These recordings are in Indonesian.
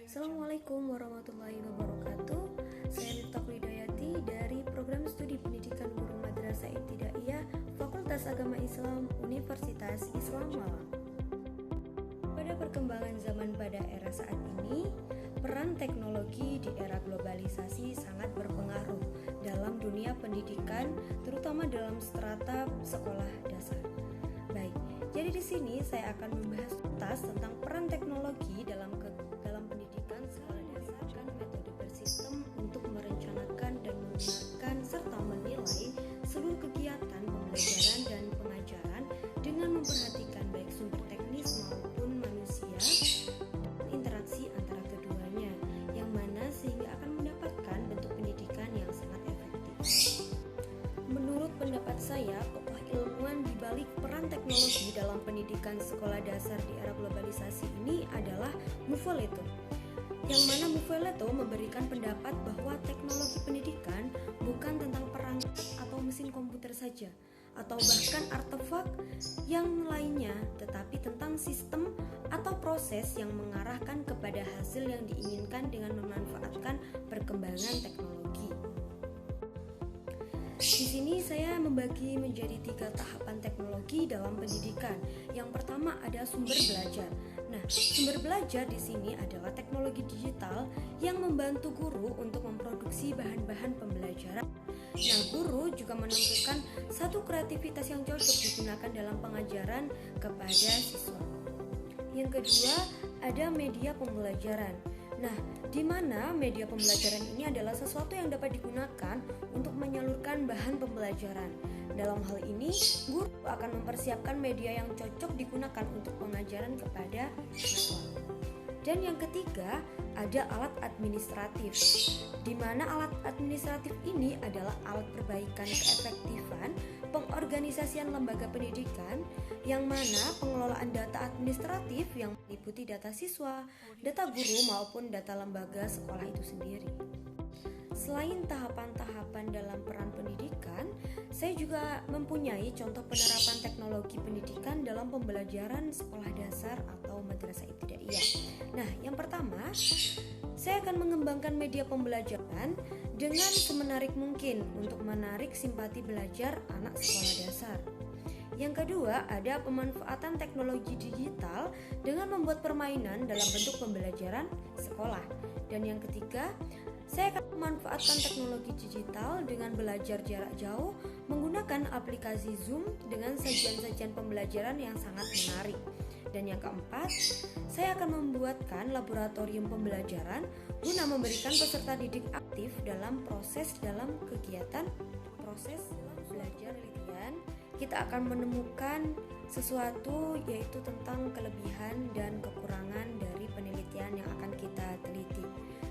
Assalamualaikum warahmatullahi wabarakatuh. Saya Miftahul Hidayati dari Program Studi Pendidikan Guru Madrasah Ibtidaiyah Fakultas Agama Islam Universitas Islam Malang. Pada perkembangan zaman pada era saat ini, peran teknologi di era globalisasi sangat berpengaruh dalam dunia pendidikan, terutama dalam strata sekolah dasar. Baik, jadi di sini saya akan membahas tuntas tentang peran teknologi dalam pendidikan sekolah dasar dan metode bersistem untuk merencanakan dan menggunakan serta menilai seluruh kegiatan pembelajaran dan pengajaran dengan memperhatikan baik sumber teknis maupun manusia dan interaksi antara keduanya, yang mana sehingga akan mendapatkan bentuk pendidikan yang sangat efektif. Menurut pendapat saya, tokoh ilmuwan di balik peran teknologi dalam pendidikan sekolah dasar di era globalisasi ini adalah Muffoletto. Yang mana Muffoletto memberikan pendapat bahwa teknologi pendidikan bukan tentang perangkat atau mesin komputer saja, atau bahkan artefak yang lainnya, tetapi tentang sistem atau proses yang mengarahkan kepada hasil yang diinginkan dengan memanfaatkan perkembangan teknologi. Di sini saya membagi menjadi 3 tahapan teknologi dalam pendidikan. Yang pertama ada sumber belajar. Nah, sumber belajar di sini adalah teknologi digital yang membantu guru untuk memproduksi bahan-bahan pembelajaran. Nah, guru juga menentukan satu kreativitas yang cocok digunakan dalam pengajaran kepada siswa. Yang kedua, ada media pembelajaran. Nah, di mana media pembelajaran ini adalah sesuatu yang dapat digunakan untuk menyalurkan bahan pembelajaran. Dalam hal ini, guru akan mempersiapkan media yang cocok digunakan untuk pengajaran kepada siswa. Dan yang ketiga, ada alat administratif, di mana alat administratif ini adalah alat perbaikan keefektifan pengorganisasian lembaga pendidikan, yang mana pengelolaan data administratif yang meliputi data siswa, data guru maupun data lembaga sekolah itu sendiri. Selain tahapan-tahapan dalam peran pendidikan, saya juga mempunyai contoh penerapan teknologi pendidikan dalam pembelajaran sekolah dasar atau madrasah ibtidaiyah. Nah, yang pertama, saya akan mengembangkan media pembelajaran dengan semenarik mungkin untuk menarik simpati belajar anak sekolah dasar. Yang kedua, ada pemanfaatan teknologi digital dengan membuat permainan dalam bentuk pembelajaran sekolah. Dan yang ketiga, saya akan memanfaatkan teknologi digital dengan belajar jarak jauh menggunakan aplikasi Zoom dengan sajian-sajian pembelajaran yang sangat menarik. Dan yang keempat, saya akan membuatkan laboratorium pembelajaran guna memberikan peserta didik aktif dalam kegiatan proses belajar penelitian. Kita akan menemukan sesuatu, yaitu tentang kelebihan dan kekurangan dari penelitian yang akan kita teliti.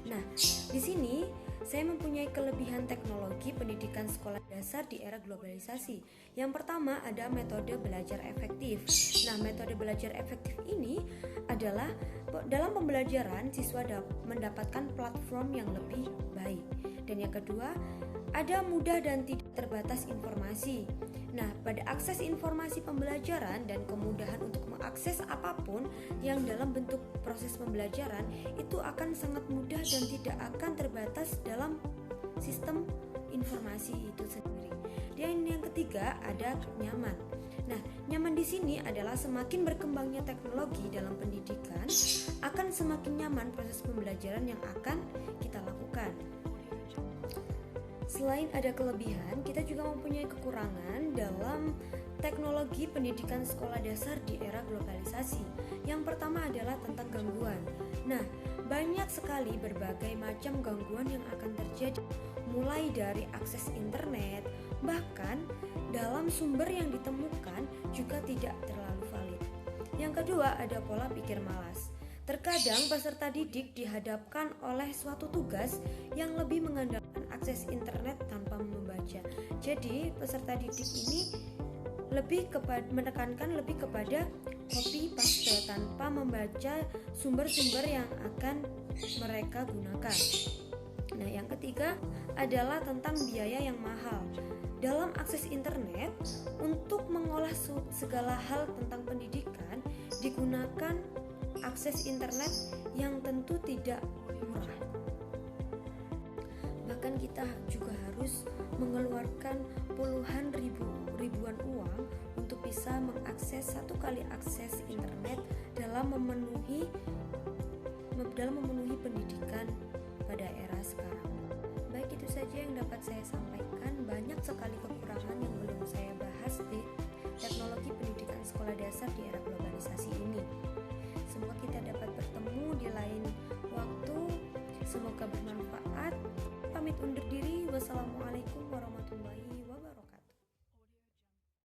Nah, di sini saya mempunyai kelebihan teknologi pendidikan sekolah dasar di era globalisasi. Yang pertama ada metode belajar efektif. Nah, metode belajar efektif ini adalah dalam pembelajaran siswa mendapatkan platform yang lebih baik. Dan yang kedua, ada mudah dan tidak terbatas informasi. Nah, pada akses informasi pembelajaran dan kemudahan untuk mengakses apapun yang dalam bentuk proses pembelajaran itu akan sangat mudah dan tidak akan terbatas dalam sistem informasi itu sendiri. Dan yang ketiga ada nyaman. Nah, nyaman di sini adalah semakin berkembangnya teknologi dalam pendidikan akan semakin nyaman proses pembelajaran yang akan kita lakukan. Selain ada kelebihan, kita juga mempunyai kekurangan dalam teknologi pendidikan sekolah dasar di era globalisasi. Yang pertama adalah tentang gangguan. Nah, banyak sekali berbagai macam gangguan yang akan terjadi, mulai dari akses internet, bahkan dalam sumber yang ditemukan juga tidak terlalu valid. Yang kedua ada pola pikir malas. Terkadang peserta didik dihadapkan oleh suatu tugas yang lebih mengandalkan akses internet tanpa membaca. Jadi peserta didik ini menekankan lebih kepada copy paste tanpa membaca sumber-sumber yang akan mereka gunakan. Nah, yang ketiga adalah tentang biaya yang mahal. Dalam akses internet, untuk mengolah segala hal tentang pendidikan digunakan akses internet yang tentu tidak murah. Bahkan kita juga harus mengeluarkan ribuan uang untuk bisa mengakses satu kali akses internet dalam memenuhi pendidikan pada era sekarang. Baik, itu saja yang dapat saya sampaikan. Banyak sekali kekurangan yang belum saya bahas di teknologi pendidikan sekolah dasar di era globalisasi ini. Semoga kita dapat bertemu di lain waktu. Semoga bermanfaat. Pamit undur diri. Wassalamualaikum warahmatullahi wabarakatuh.